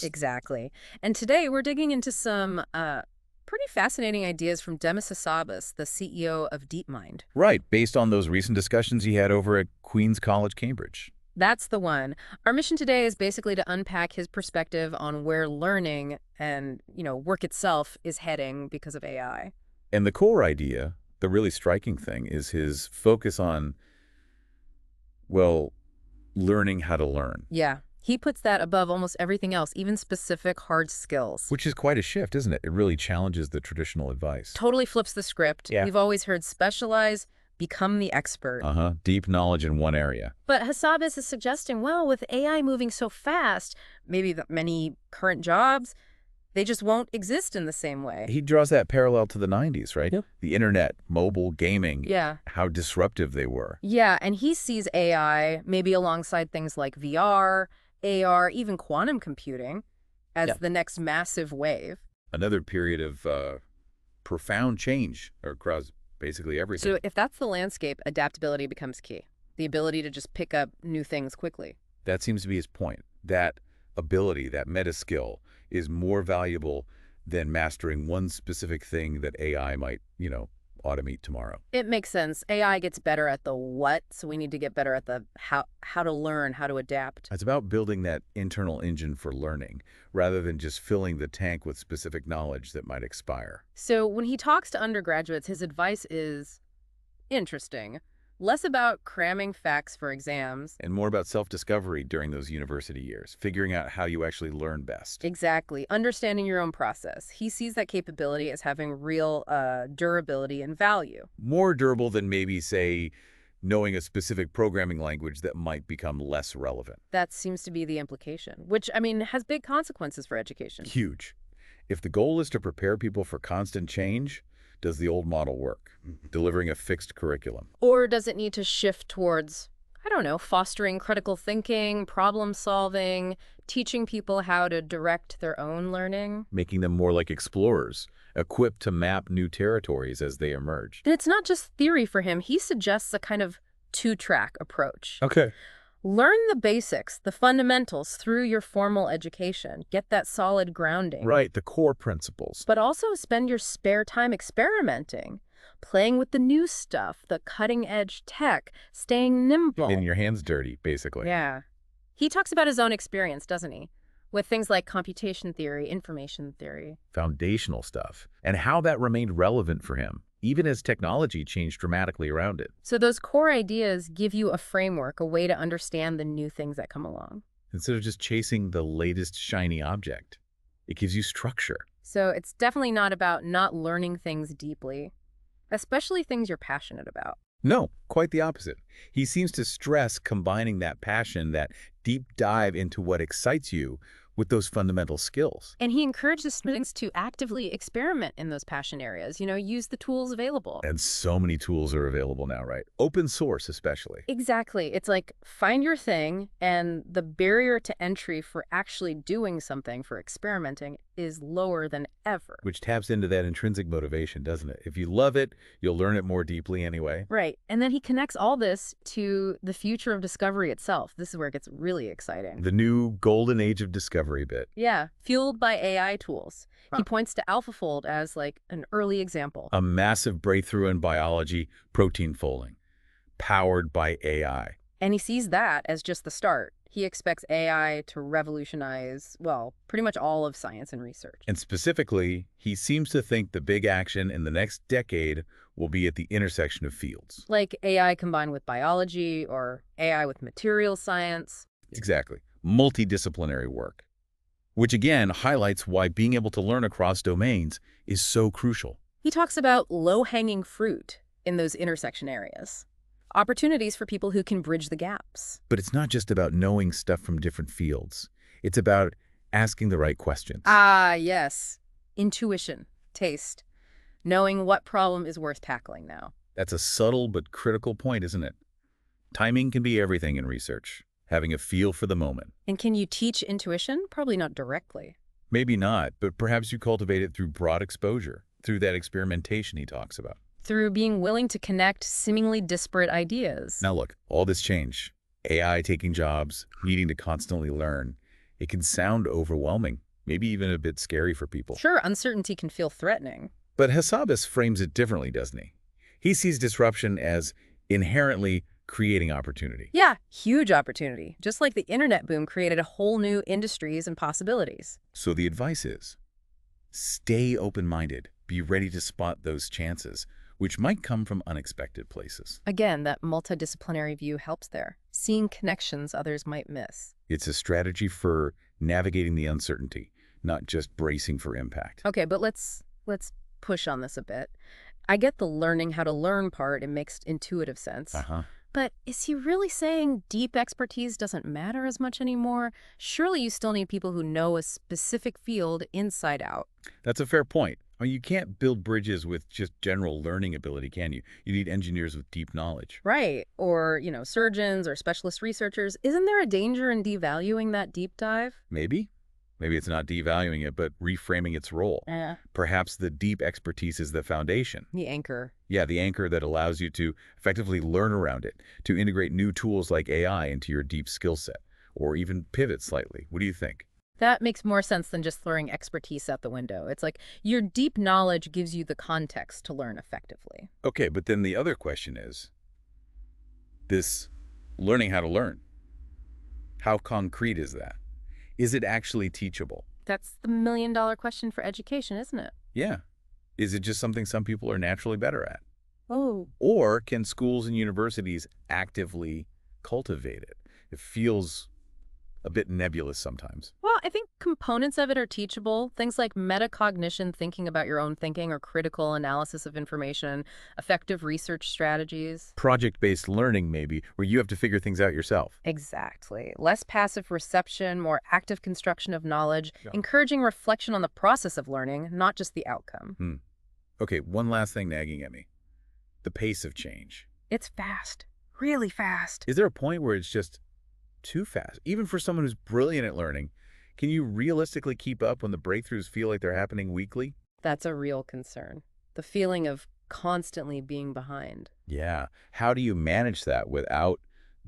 Exactly. And today we're digging into some pretty fascinating ideas from Demis Hassabis, the CEO of DeepMind. Right, based on those recent discussions he had over at Queen's College, Cambridge. That's the one. Our mission today is basically to unpack his perspective on where learning and, work itself is heading because of AI. And the core idea, the really striking thing, is his focus on, well, learning how to learn. Yeah. He puts that above almost everything else, even specific hard skills. Which is quite a shift, isn't it? It really challenges the traditional advice. Totally flips the script. Yeah. We've always heard specialize, become the expert. Deep knowledge in one area. But Hassabis is suggesting, well, with AI moving so fast, maybe many current jobs, they just won't exist in the same way. He draws that parallel to the 90s, right? Yep. The internet, mobile, gaming. Yeah. How disruptive they were. Yeah, and he sees AI maybe alongside things like VR, AR, even quantum computing as the next massive wave. Another period of profound change across basically everything. So if that's the landscape, adaptability becomes key. The ability to just pick up new things quickly. That seems to be his point. That ability, that meta skill, is more valuable than mastering one specific thing that AI might, automate tomorrow. It makes sense. AI gets better at the what, so we need to get better at the how to learn, how to adapt. It's about building that internal engine for learning, rather than just filling the tank with specific knowledge that might expire. So when he talks to undergraduates, his advice is interesting. Less about cramming facts for exams. And more about self-discovery during those university years, figuring out how you actually learn best. Exactly. Understanding your own process. He sees that capability as having real durability and value. More durable than maybe, say, knowing a specific programming language that might become less relevant. That seems to be the implication, which, has big consequences for education. Huge. If the goal is to prepare people for constant change, does the old model work, delivering a fixed curriculum? Or does it need to shift towards, fostering critical thinking, problem solving, teaching people how to direct their own learning? Making them more like explorers, equipped to map new territories as they emerge. And it's not just theory for him. He suggests a kind of two-track approach. Okay. Learn the basics, the fundamentals through your formal education. Get that solid grounding. Right, the core principles. But also spend your spare time experimenting, playing with the new stuff, the cutting-edge tech, staying nimble. Getting your hands dirty, basically. Yeah. He talks about his own experience, doesn't he? With things like computation theory, information theory. Foundational stuff. And how that remained relevant for him, even as technology changed dramatically around it. So those core ideas give you a framework, a way to understand the new things that come along. Instead of just chasing the latest shiny object, it gives you structure. So it's definitely not about not learning things deeply, especially things you're passionate about. No, quite the opposite. He seems to stress combining that passion, that deep dive into what excites you, with those fundamental skills. And he encourages students to actively experiment in those passion areas, use the tools available. And so many tools are available now, right? Open source, especially. Exactly. It's like, find your thing, and the barrier to entry for actually doing something, for experimenting, is lower than ever. Which taps into that intrinsic motivation, doesn't it? If you love it, you'll learn it more deeply anyway. Right. And then he connects all this to the future of discovery itself. This is where it gets really exciting. The new golden age of discovery bit. Yeah, fueled by AI tools. He points to AlphaFold as like an early example. A massive breakthrough in biology, protein folding, powered by AI. And he sees that as just the start. He expects AI to revolutionize, pretty much all of science and research. And specifically, he seems to think the big action in the next decade will be at the intersection of fields. Like AI combined with biology or AI with material science. Exactly. Multidisciplinary work. Which again highlights why being able to learn across domains is so crucial. He talks about low-hanging fruit in those intersection areas. Opportunities for people who can bridge the gaps. But it's not just about knowing stuff from different fields. It's about asking the right questions. Ah, yes. Intuition, taste, knowing what problem is worth tackling now. That's a subtle but critical point, isn't it? Timing can be everything in research. Having a feel for the moment. And can you teach intuition? Probably not directly. Maybe not, but perhaps you cultivate it through broad exposure, through that experimentation he talks about. Through being willing to connect seemingly disparate ideas. Now look, all this change, AI taking jobs, needing to constantly learn, It can sound overwhelming, maybe even a bit scary for people. Sure, uncertainty can feel threatening. But Hassabis frames it differently, doesn't he? He sees disruption as inherently creating opportunity. Yeah, huge opportunity. Just like the internet boom created a whole new industries and possibilities. So the advice is, stay open-minded, be ready to spot those chances, which might come from unexpected places. Again, that multidisciplinary view helps there, seeing connections others might miss. It's a strategy for navigating the uncertainty, not just bracing for impact. Okay, but let's push on this a bit. I get the learning how to learn part. It makes intuitive sense. But is he really saying deep expertise doesn't matter as much anymore? Surely you still need people who know a specific field inside out. That's a fair point. I mean, you can't build bridges with just general learning ability, can you? You need engineers with deep knowledge. Right. Or, surgeons or specialist researchers. Isn't there a danger in devaluing that deep dive? Maybe. Maybe it's not devaluing it, but reframing its role. Perhaps the deep expertise is the foundation. The anchor. Yeah, the anchor that allows you to effectively learn around it, to integrate new tools like AI into your deep skill set, or even pivot slightly. What do you think? That makes more sense than just throwing expertise out the window. It's like your deep knowledge gives you the context to learn effectively. Okay, but then the other question is, this learning how to learn, how concrete is that? Is it actually teachable? That's the million-dollar question for education, isn't it? Yeah. Is it just something some people are naturally better at? Oh. Or can schools and universities actively cultivate it? It feels a bit nebulous sometimes. Well, I think components of it are teachable. Things like metacognition, thinking about your own thinking, or critical analysis of information, effective research strategies. Project-based learning, maybe, where you have to figure things out yourself. Exactly. Less passive reception, more active construction of knowledge, Yeah. encouraging reflection on the process of learning, not just the outcome. Okay, one last thing nagging at me. The pace of change. It's fast. Really fast. Is there a point where it's just too fast? Even for someone who's brilliant at learning, can you realistically keep up when the breakthroughs feel like they're happening weekly? That's a real concern. The feeling of constantly being behind. Yeah. How do you manage that without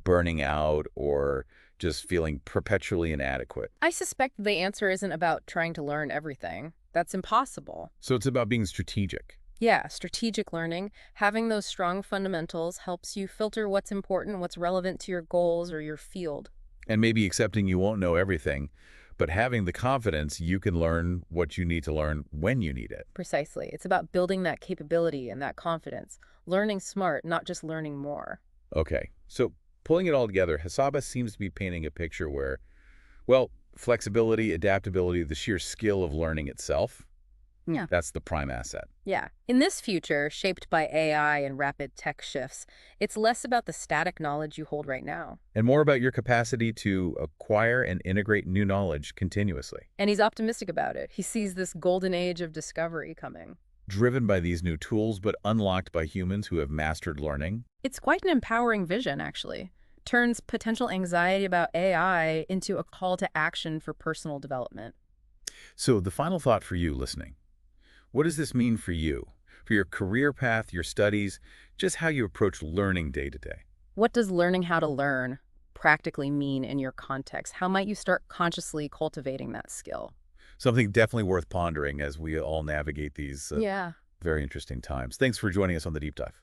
burning out or just feeling perpetually inadequate? I suspect the answer isn't about trying to learn everything. That's impossible. So it's about being strategic. Yeah, strategic learning, having those strong fundamentals helps you filter what's important, what's relevant to your goals or your field. And maybe accepting you won't know everything, but having the confidence you can learn what you need to learn when you need it. Precisely. It's about building that capability and that confidence. Learning smart, not just learning more. Okay, so pulling it all together, Hassabis seems to be painting a picture where, well, flexibility, adaptability, the sheer skill of learning itself, Yeah. that's the prime asset. Yeah. In this future, shaped by AI and rapid tech shifts, it's less about the static knowledge you hold right now. And more about your capacity to acquire and integrate new knowledge continuously. And he's optimistic about it. He sees this golden age of discovery coming. Driven by these new tools, but unlocked by humans who have mastered learning. It's quite an empowering vision, actually. Turns potential anxiety about AI into a call to action for personal development. So the final thought for you listening. What does this mean for you? For your career path, your studies, just how you approach learning day to day? What does learning how to learn practically mean in your context? How might you start consciously cultivating that skill? Something definitely worth pondering as we all navigate these very interesting times. Thanks for joining us on the Deep Dive.